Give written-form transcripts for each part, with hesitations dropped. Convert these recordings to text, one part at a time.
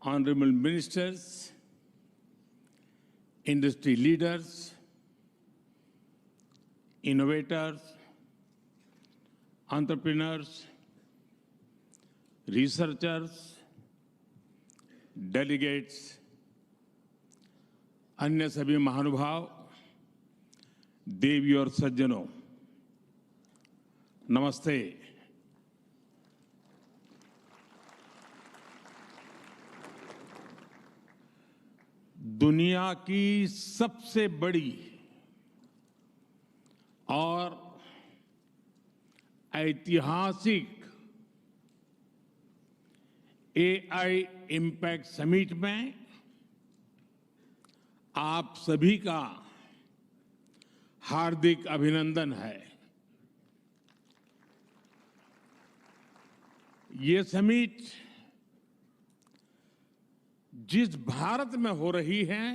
honorable ministers, industry leaders, innovators, entrepreneurs, researchers, delegates, अन्य सभी महानुभाव, देवी और सज्जनों, नमस्ते। दुनिया की सबसे बड़ी और ऐतिहासिक एआई इम्पैक्ट समिट में आप सभी का हार्दिक अभिनंदन है। ये समिट जिस भारत में हो रही है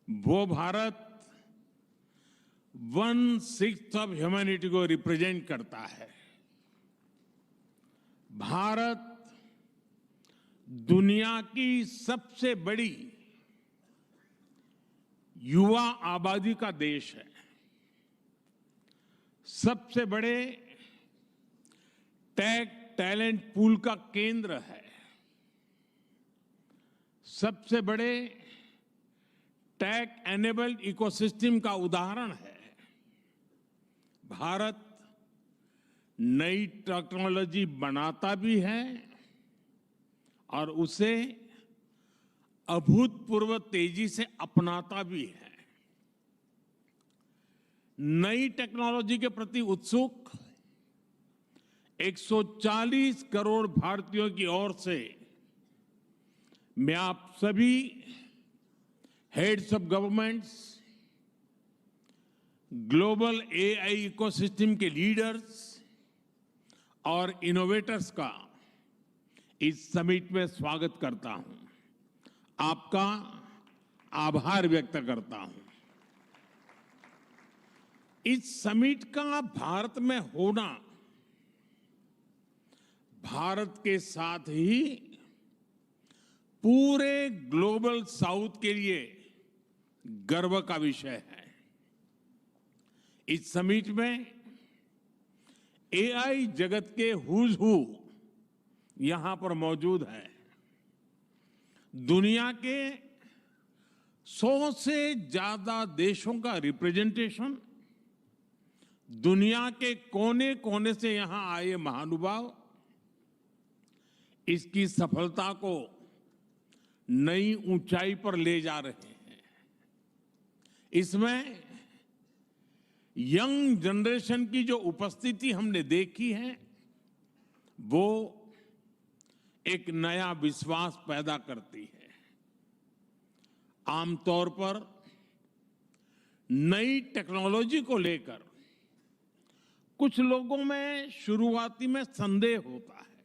वो भारत 1/6 ऑफ ह्यूमैनिटी को रिप्रेजेंट करता है। भारत दुनिया की सबसे बड़ी युवा आबादी का देश है, सबसे बड़े टेक टैलेंट पूल का केंद्र है, सबसे बड़े टेक एनेबल्ड इकोसिस्टम का उदाहरण है। भारत नई टेक्नोलॉजी बनाता भी है और उसे अभूतपूर्व तेजी से अपनाता भी है। नई टेक्नोलॉजी के प्रति उत्सुक 140 करोड़ भारतीयों की ओर से मैं आप सभी heads of governments, global AI ecosystem के लीडर्स और इनोवेटर्स का इस समिट में स्वागत करता हूं, आपका आभार व्यक्त करता हूं। इस समिट का भारत में होना भारत के साथ ही पूरे ग्लोबल साउथ के लिए गर्व का विषय है। इस समिट में एआई जगत के हुज हू यहां पर मौजूद है। दुनिया के 100 से ज्यादा देशों का रिप्रेजेंटेशन, दुनिया के कोने कोने से यहां आए महानुभाव इसकी सफलता को नई ऊंचाई पर ले जा रहे हैं। इसमें यंग जनरेशन की जो उपस्थिति हमने देखी है वो एक नया विश्वास पैदा करती है। आमतौर पर नई टेक्नोलॉजी को लेकर कुछ लोगों में शुरुआती में संदेह होता है,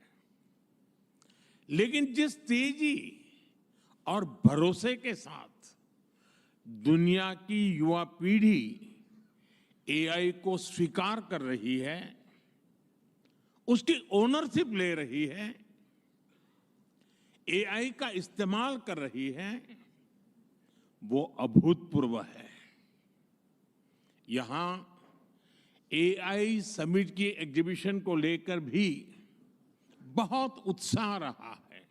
लेकिन जिस तेजी और भरोसे के साथ दुनिया की युवा पीढ़ी एआई को स्वीकार कर रही है, उसकी ओनरशिप ले रही है, एआई का इस्तेमाल कर रही है, वो अभूतपूर्व है। यहां एआई समिट की एग्जीबिशन को लेकर भी बहुत उत्साह रहा है।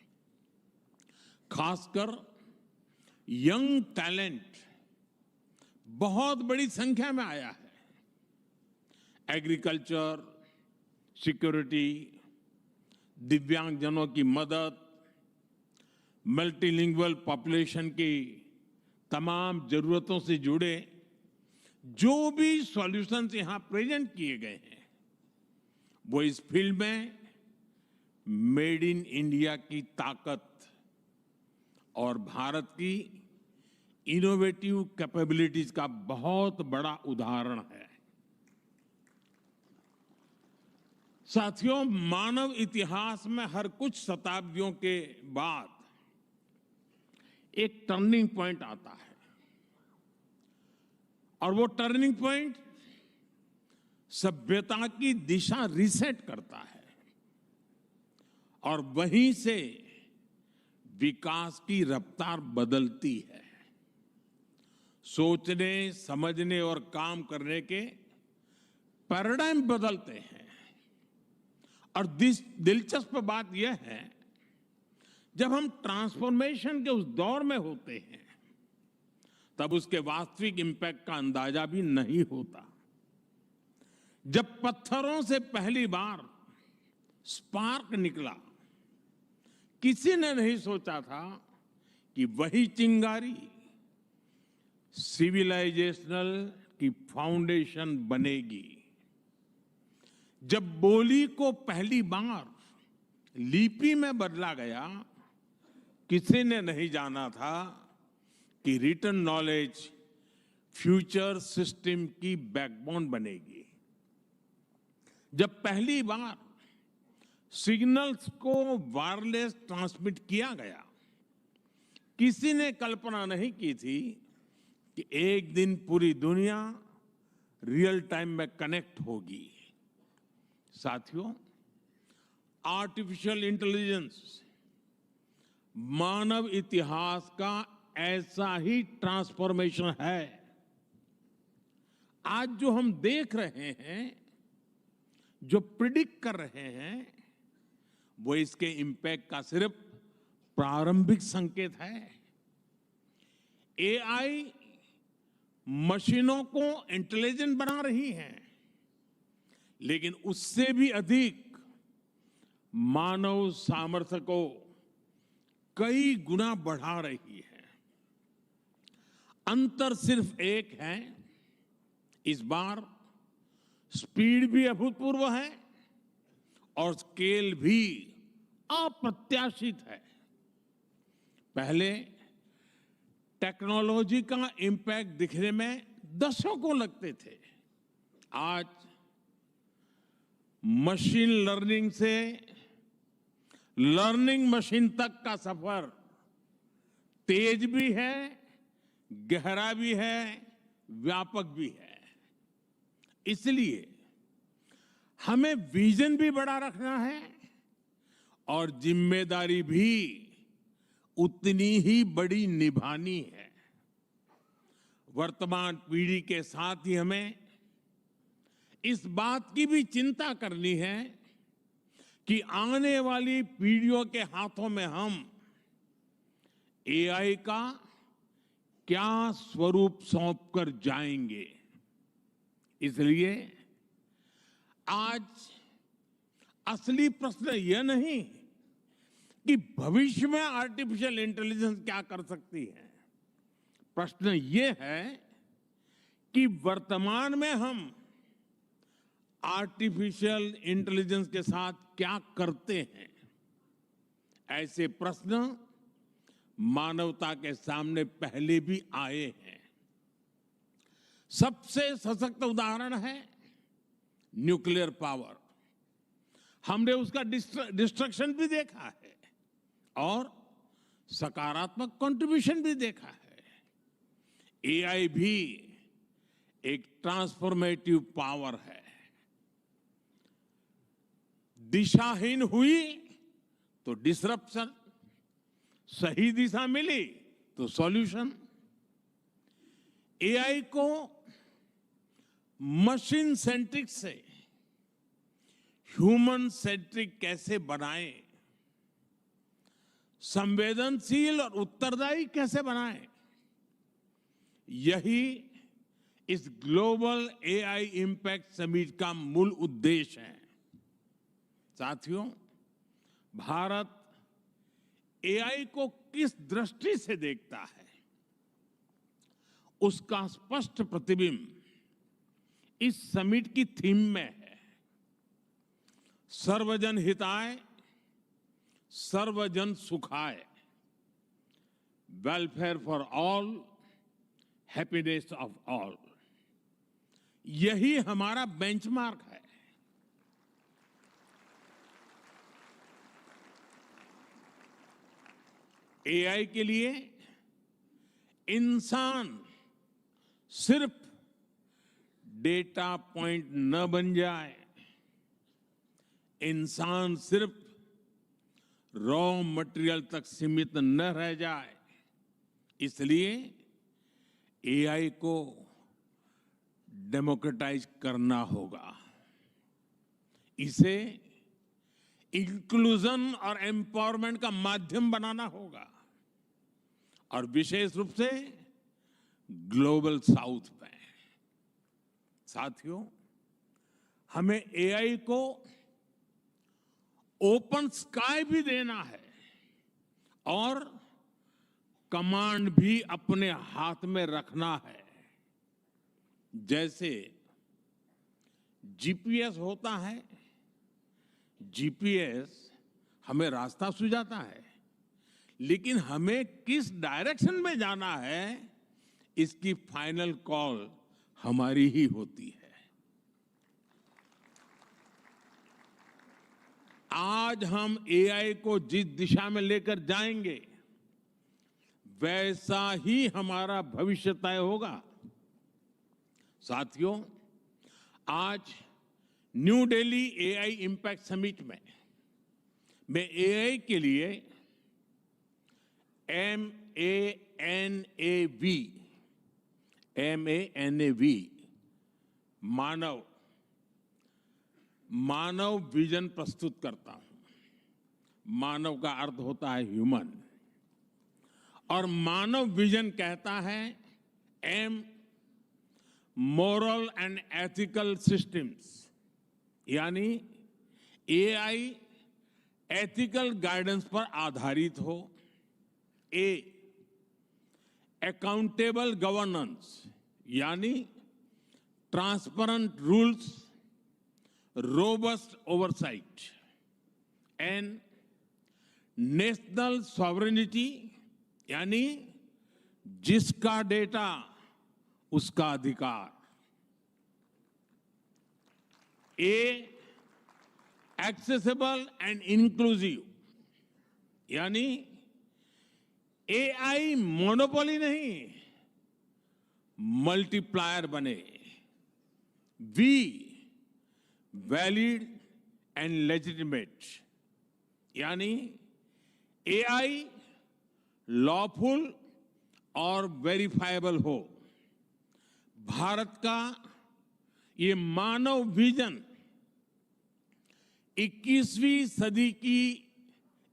खासकर यंग टैलेंट बहुत बड़ी संख्या में आया है। एग्रीकल्चर, सिक्योरिटी, दिव्यांगजनों की मदद, मल्टीलिंगुअल पॉपुलेशन की तमाम जरूरतों से जुड़े जो भी सॉल्यूशंस यहां प्रेजेंट किए गए हैं वो इस फील्ड में मेड इन इंडिया की ताकत और भारत की इनोवेटिव कैपेबिलिटीज का बहुत बड़ा उदाहरण है। साथियों, मानव इतिहास में हर कुछ शताब्दियों के बाद एक टर्निंग पॉइंट आता है और वो टर्निंग पॉइंट सभ्यता की दिशा रीसेट करता है और वहीं से विकास की रफ्तार बदलती है। सोचने, समझने और काम करने के पैराडाइम बदलते हैं। और दिलचस्प बात यह है, जब हम ट्रांसफॉर्मेशन के उस दौर में होते हैं, तब उसके वास्तविक इंपैक्ट का अंदाजा भी नहीं होता। जब पत्थरों से पहली बार स्पार्क निकला, किसी ने नहीं सोचा था कि वही चिंगारी सिविलाइजेशनल की फाउंडेशन बनेगी। जब बोली को पहली बार लिपि में बदला गया, किसी ने नहीं जाना था कि रिटन नॉलेज फ्यूचर सिस्टम की बैकबोन बनेगी। जब पहली बार सिग्नल्स को वायरलेस ट्रांसमिट किया गया, किसी ने कल्पना नहीं की थी कि एक दिन पूरी दुनिया रियल टाइम में कनेक्ट होगी। साथियों, आर्टिफिशियल इंटेलिजेंस मानव इतिहास का ऐसा ही ट्रांसफॉर्मेशन है। आज जो हम देख रहे हैं, जो प्रिडिक्ट कर रहे हैं, वो इसके इंपैक्ट का सिर्फ प्रारंभिक संकेत है। एआई मशीनों को इंटेलिजेंट बना रही है, लेकिन उससे भी अधिक मानव सामर्थ्य को कई गुना बढ़ा रही है। अंतर सिर्फ एक है, इस बार स्पीड भी अभूतपूर्व है और स्केल भी अप्रत्याशित है। पहले टेक्नोलॉजी का इंपैक्ट दिखने में दशकों लगते थे। आज मशीन लर्निंग से लर्निंग मशीन तक का सफर तेज भी है, गहरा भी है, व्यापक भी है। इसलिए हमें विजन भी बड़ा रखना है और जिम्मेदारी भी उतनी ही बड़ी निभानी है। वर्तमान पीढ़ी के साथ ही हमें इस बात की भी चिंता करनी है कि आने वाली पीढ़ियों के हाथों में हम एआई का क्या स्वरूप सौंप कर जाएंगे। इसलिए आज असली प्रश्न यह नहीं कि भविष्य में आर्टिफिशियल इंटेलिजेंस क्या कर सकती है। प्रश्न यह है कि वर्तमान में हम आर्टिफिशियल इंटेलिजेंस के साथ क्या करते हैं। ऐसे प्रश्न मानवता के सामने पहले भी आए हैं। सबसे सशक्त उदाहरण है न्यूक्लियर पावर। हमने उसका डिस्ट्रक्शन भी देखा है और सकारात्मक कंट्रीब्यूशन भी देखा है। एआई भी एक ट्रांसफॉर्मेटिव पावर है। दिशाहीन हुई तो डिसरप्शन, सही दिशा मिली तो सॉल्यूशन। एआई को मशीन सेंट्रिक से ह्यूमन सेंट्रिक कैसे बनाएं, संवेदनशील और उत्तरदायी कैसे बनाएं, यही इस ग्लोबल एआई इंपैक्ट समिट का मूल उद्देश्य है। साथियों, भारत एआई को किस दृष्टि से देखता है, उसका स्पष्ट प्रतिबिंब इस समिट की थीम में है। सर्वजन हिताय, सर्वजन सुखाय, welfare for all, happiness of all. यही हमारा बेंचमार्क है। एआई के लिए इंसान सिर्फ डेटा पॉइंट न बन जाए, इंसान सिर्फ रॉ मटेरियल तक सीमित न रह जाए, इसलिए एआई को डेमोक्रेटाइज करना होगा। इसे इंक्लूजन और एम्पावरमेंट का माध्यम बनाना होगा, और विशेष रूप से ग्लोबल साउथ में। साथियों, हमें एआई को ओपन स्काई भी देना है और कमांड भी अपने हाथ में रखना है। जैसे जीपीएस होता है, जीपीएस हमें रास्ता सुझाता है, लेकिन हमें किस डायरेक्शन में जाना है, इसकी फाइनल कॉल हमारी ही होती है। आज हम एआई को जिस दिशा में लेकर जाएंगे, वैसा ही हमारा भविष्य तय होगा। साथियों, आज new Delhi AI impact summit में मैं एआई के लिए MANAV मानव विजन प्रस्तुत करता हूं। मानव का अर्थ होता है ह्यूमन, और मानव विजन कहता है M, moral and ethical systems, यानी एआई एथिकल गाइडेंस पर आधारित हो। A, अकाउंटेबल गवर्नेंस, यानी transparent rules, robust oversight. N, national sovereignty, यानी जिसका डेटा उसका अधिकार। A, एक्सेसिबल एंड इंक्लूसिव, यानी एआई मोनोपोली नहीं, मल्टीप्लायर बने। V, वैलिड एंड लेजिटिमेट, यानी एआई लॉफुल और वेरीफाइबल हो। भारत का ये मानव विजन 21वीं सदी की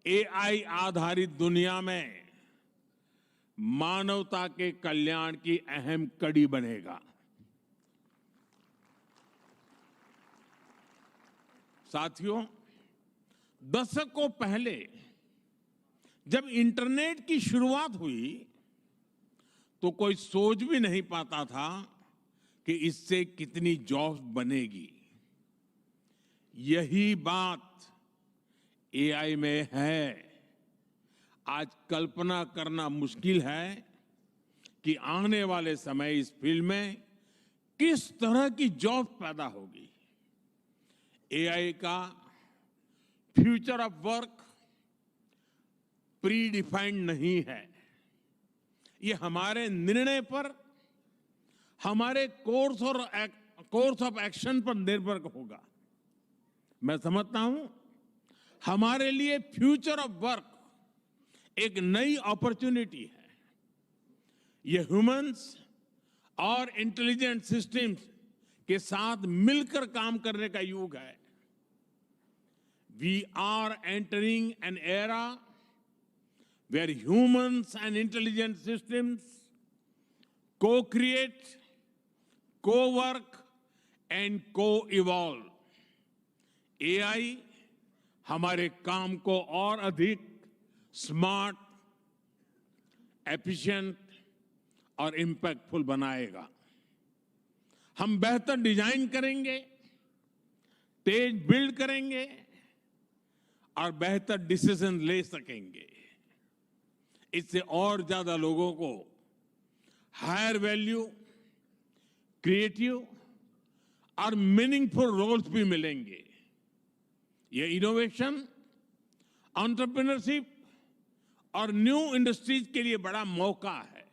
एआई आधारित दुनिया में मानवता के कल्याण की अहम कड़ी बनेगा। साथियों, दशकों पहले जब इंटरनेट की शुरुआत हुई, तो कोई सोच भी नहीं पाता था कि इससे कितनी जॉब्स बनेगी। यही बात एआई में है। आज कल्पना करना मुश्किल है कि आने वाले समय इस फील्ड में किस तरह की जॉब पैदा होगी। एआई का future of work pre defined नहीं है। ये हमारे निर्णय पर, हमारे कोर्स ऑफ एक्शन पर निर्भर होगा। मैं समझता हूं, हमारे लिए फ्यूचर ऑफ वर्क एक नई अपॉर्चुनिटी है। ये ह्यूमंस और इंटेलिजेंट सिस्टम्स के साथ मिलकर काम करने का युग है। We are entering an era where humans and intelligent systems co-create, co-work and co-evolve. AI हमारे काम को और अधिक स्मार्ट, एफिशिएंट और इंपैक्टफुल बनाएगा। हम बेहतर डिजाइन करेंगे, तेज बिल्ड करेंगे और बेहतर डिसीजन ले सकेंगे। इससे और ज्यादा लोगों को हायर वैल्यू, क्रिएटिव और मीनिंगफुल रोल्स भी मिलेंगे। ये इनोवेशन, एंटरप्रेन्योरशिप और न्यू इंडस्ट्रीज के लिए बड़ा मौका है।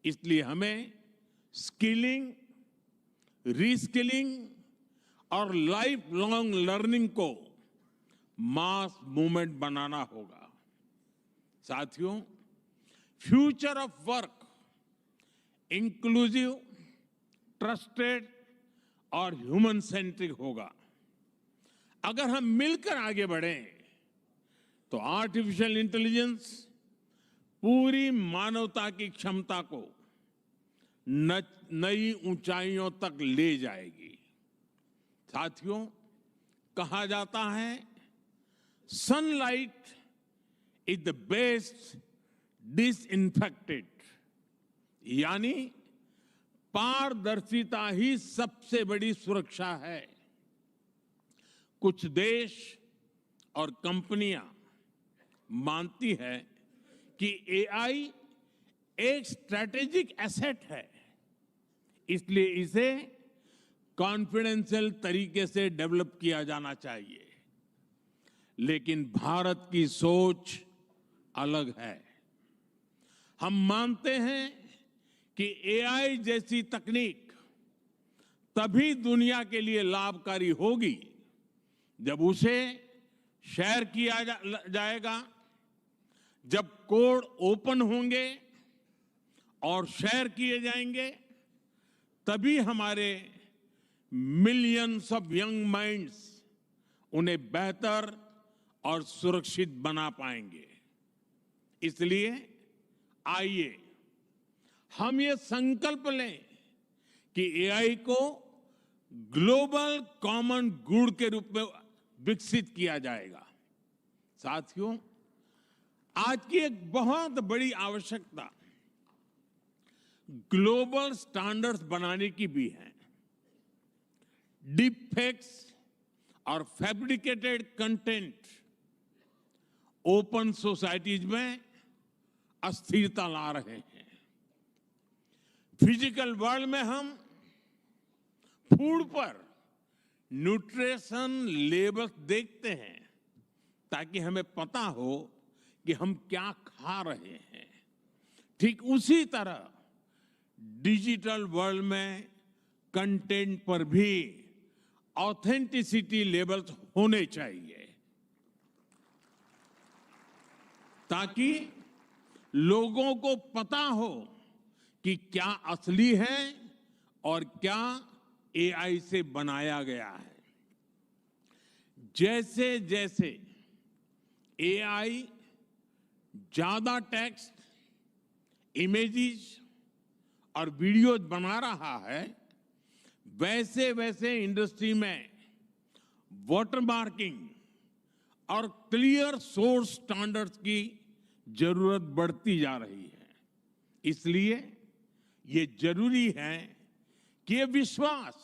इसलिए हमें स्किलिंग, रीस्किलिंग और लाइफ लॉन्ग लर्निंग को मास मूवमेंट बनाना होगा। साथियों, future of work inclusive, trusted और ह्यूमन सेंट्रिक होगा। अगर हम मिलकर आगे बढ़ें तो आर्टिफिशियल इंटेलिजेंस पूरी मानवता की क्षमता को नई ऊंचाइयों तक ले जाएगी। साथियों, कहा जाता है sunlight is the best disinfectant, यानी पारदर्शिता ही सबसे बड़ी सुरक्षा है। कुछ देश और कंपनियां मानती है कि एआई एक स्ट्रैटेजिक एसेट है, इसलिए इसे कॉन्फिडेंशियल तरीके से डेवलप किया जाना चाहिए। लेकिन भारत की सोच अलग है। हम मानते हैं कि एआई जैसी तकनीक तभी दुनिया के लिए लाभकारी होगी जब उसे शेयर किया जाएगा, जब कोड ओपन होंगे और शेयर किए जाएंगे, तभी हमारे मिलियंस ऑफ यंग माइंड्स उन्हें बेहतर और सुरक्षित बना पाएंगे। इसलिए आइए हम ये संकल्प लें कि एआई को ग्लोबल कॉमन गुड के रूप में विकसित किया जाएगा। साथियों, आज की एक बहुत बड़ी आवश्यकता ग्लोबल स्टैंडर्ड्स बनाने की भी है। डीप फेक्स और फैब्रिकेटेड कंटेंट ओपन सोसाइटीज में अस्थिरता ला रहे हैं। फिजिकल वर्ल्ड में हम फूड पर न्यूट्रिशन लेबल्स देखते हैं ताकि हमें पता हो कि हम क्या खा रहे हैं। ठीक उसी तरह डिजिटल वर्ल्ड में कंटेंट पर भी ऑथेंटिसिटी लेबल्स होने चाहिए ताकि लोगों को पता हो कि क्या असली है और क्या एआई से बनाया गया है। जैसे जैसे एआई ज्यादा टेक्स्ट, इमेजेस और वीडियोज बना रहा है, वैसे वैसे इंडस्ट्री में वाटरमार्किंग और क्लियर सोर्स स्टैंडर्ड्स की जरूरत बढ़ती जा रही है। इसलिए ये जरूरी है कि ये विश्वास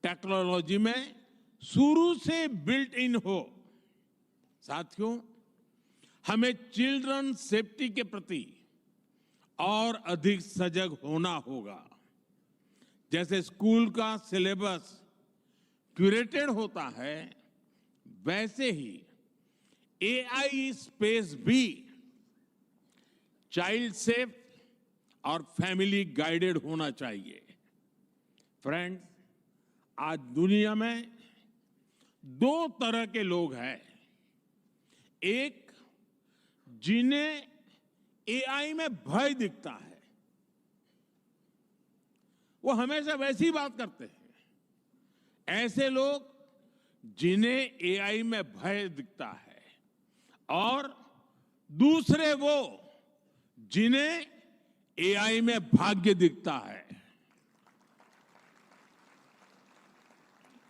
टेक्नोलॉजी में शुरू से बिल्ट इन हो। साथियों, हमें चिल्ड्रन सेफ्टी के प्रति और अधिक सजग होना होगा। जैसे स्कूल का सिलेबस क्यूरेटेड होता है, वैसे ही एआई स्पेस भी चाइल्ड सेफ और फैमिली गाइडेड होना चाहिए। फ्रेंड्स, आज दुनिया में दो तरह के लोग हैं। एक, जिन्हें एआई में भय दिखता है, वो हमेशा वैसी बात करते हैं। ऐसे लोग जिन्हें एआई में भय दिखता है, और दूसरे वो जिन्हें एआई में भाग्य दिखता है।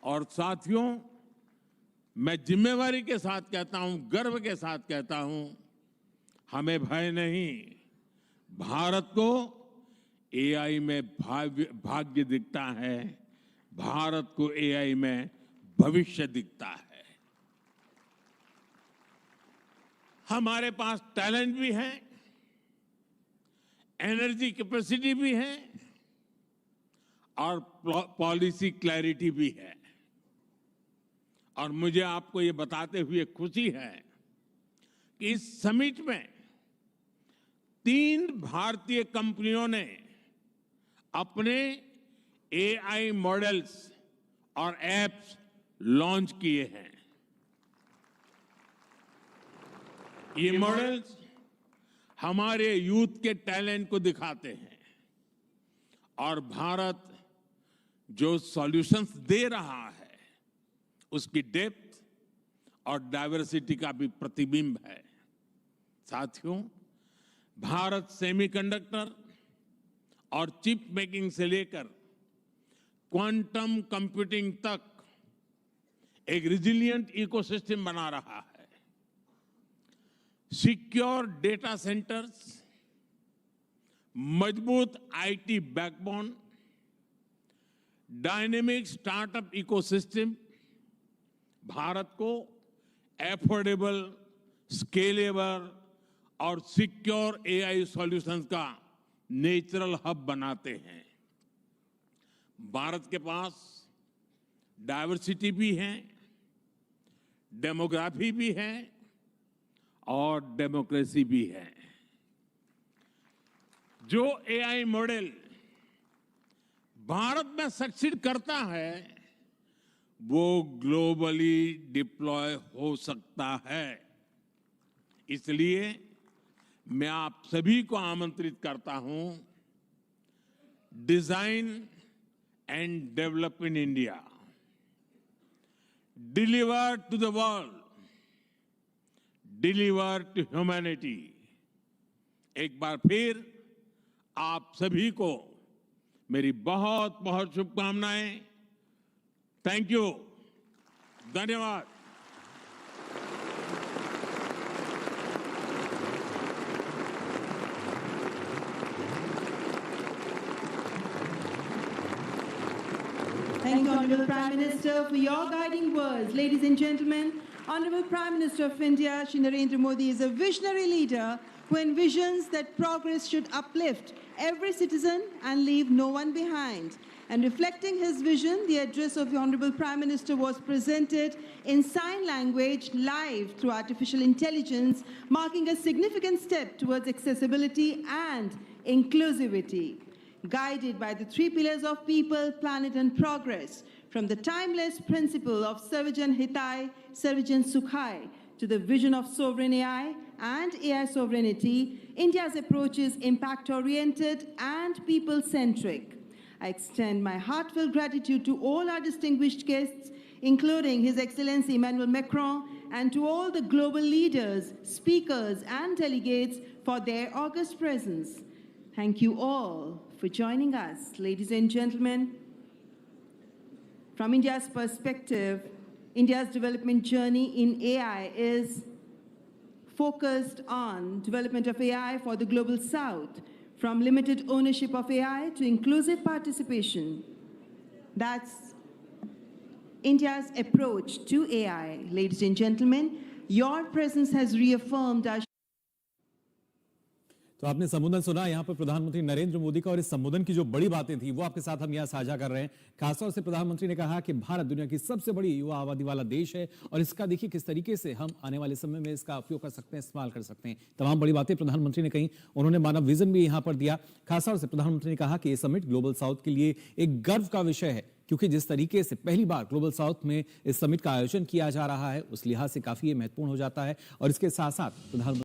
और साथियों, मैं जिम्मेवारी के साथ कहता हूं, गर्व के साथ कहता हूं, हमें भय नहीं, भारत को एआई में भाग्य दिखता है, भारत को एआई में भविष्य दिखता है। हमारे पास टैलेंट भी है, एनर्जी कैपेसिटी भी है और पॉलिसी क्लैरिटी भी है। और मुझे आपको ये बताते हुए खुशी है कि इस समिट में 3 भारतीय कंपनियों ने अपने एआई मॉडल्स और एप्स लॉन्च किए हैं। ये मॉडल्स हमारे यूथ के टैलेंट को दिखाते हैं और भारत जो सॉल्यूशंस दे रहा है उसकी डेप्थ और डाइवर्सिटी का भी प्रतिबिंब है। साथियों, भारत सेमीकंडक्टर और चिप मेकिंग से लेकर क्वांटम कंप्यूटिंग तक एक रिजिलिएंट इकोसिस्टम बना रहा है। सिक्योर डेटा सेंटर्स, मजबूत IT backbone, dynamic startup ecosystem Bharat को एफोर्डेबल, स्केलेबल और सिक्योर एआई सॉल्यूशंस का नेचुरल हब बनाते हैं। भारत के पास डाइवर्सिटी भी है, डेमोग्राफी भी है और डेमोक्रेसी भी है। जो एआई मॉडल भारत में सक्सीड करता है वो ग्लोबली डिप्लॉय हो सकता है। इसलिए मैं आप सभी को आमंत्रित करता हूं, design and develop in India, deliver to the world, deliver to humanity. एक बार फिर आप सभी को मेरी बहुत बहुत शुभकामनाएं। थैंक यू, धन्यवाद। Thank you, Honorable Prime Minister, for your guiding words. Ladies and gentlemen, Honorable Prime Minister of India, Shri Narendra Modi, is a visionary leader who envisions that progress should uplift every citizen and leave no one behind. And reflecting his vision, the address of the Honorable Prime Minister was presented in sign language live through artificial intelligence, marking a significant step towards accessibility and inclusivity. Guided by the three pillars of people, planet and progress, from the timeless principle of Sarvajan Hitai, Sarvajan Sukhai, to the vision of sovereign AI and AI sovereignty, India's approach is impact-oriented and people-centric. I extend my heartfelt gratitude to all our distinguished guests, including His Excellency Emmanuel Macron, and to all the global leaders, speakers, and delegates for their august presence. Thank you all for joining us. Ladies and gentlemen, from India's perspective, India's development journey in AI is focused on development of AI for the global south, from limited ownership of AI to inclusive participation. That's India's approach to AI. Ladies and gentlemen, your presence has reaffirmed our तो आपने संबोधन सुना यहाँ पर प्रधानमंत्री नरेंद्र मोदी का, और इस संबोधन की जो बड़ी बातें थी वो आपके साथ हम यहाँ साझा कर रहे हैं। खासतौर से प्रधानमंत्री ने कहा कि भारत दुनिया की सबसे बड़ी युवा आबादी वाला देश है और इसका देखिए किस तरीके से हम आने वाले समय में इसका उपयोग कर सकते हैं, इस्तेमाल कर सकते हैं। तमाम बड़ी बातें प्रधानमंत्री ने कही। उन्होंने मानव विजन भी यहाँ पर दिया। खासतौर से प्रधानमंत्री ने कहा कि ये समिट ग्लोबल साउथ के लिए एक गर्व का विषय है, क्योंकि जिस तरीके से पहली बार ग्लोबल साउथ में इस समिट का आयोजन किया जा रहा है उस लिहाज से काफी ये महत्वपूर्ण हो जाता है। और इसके साथ साथ प्रधानमंत्री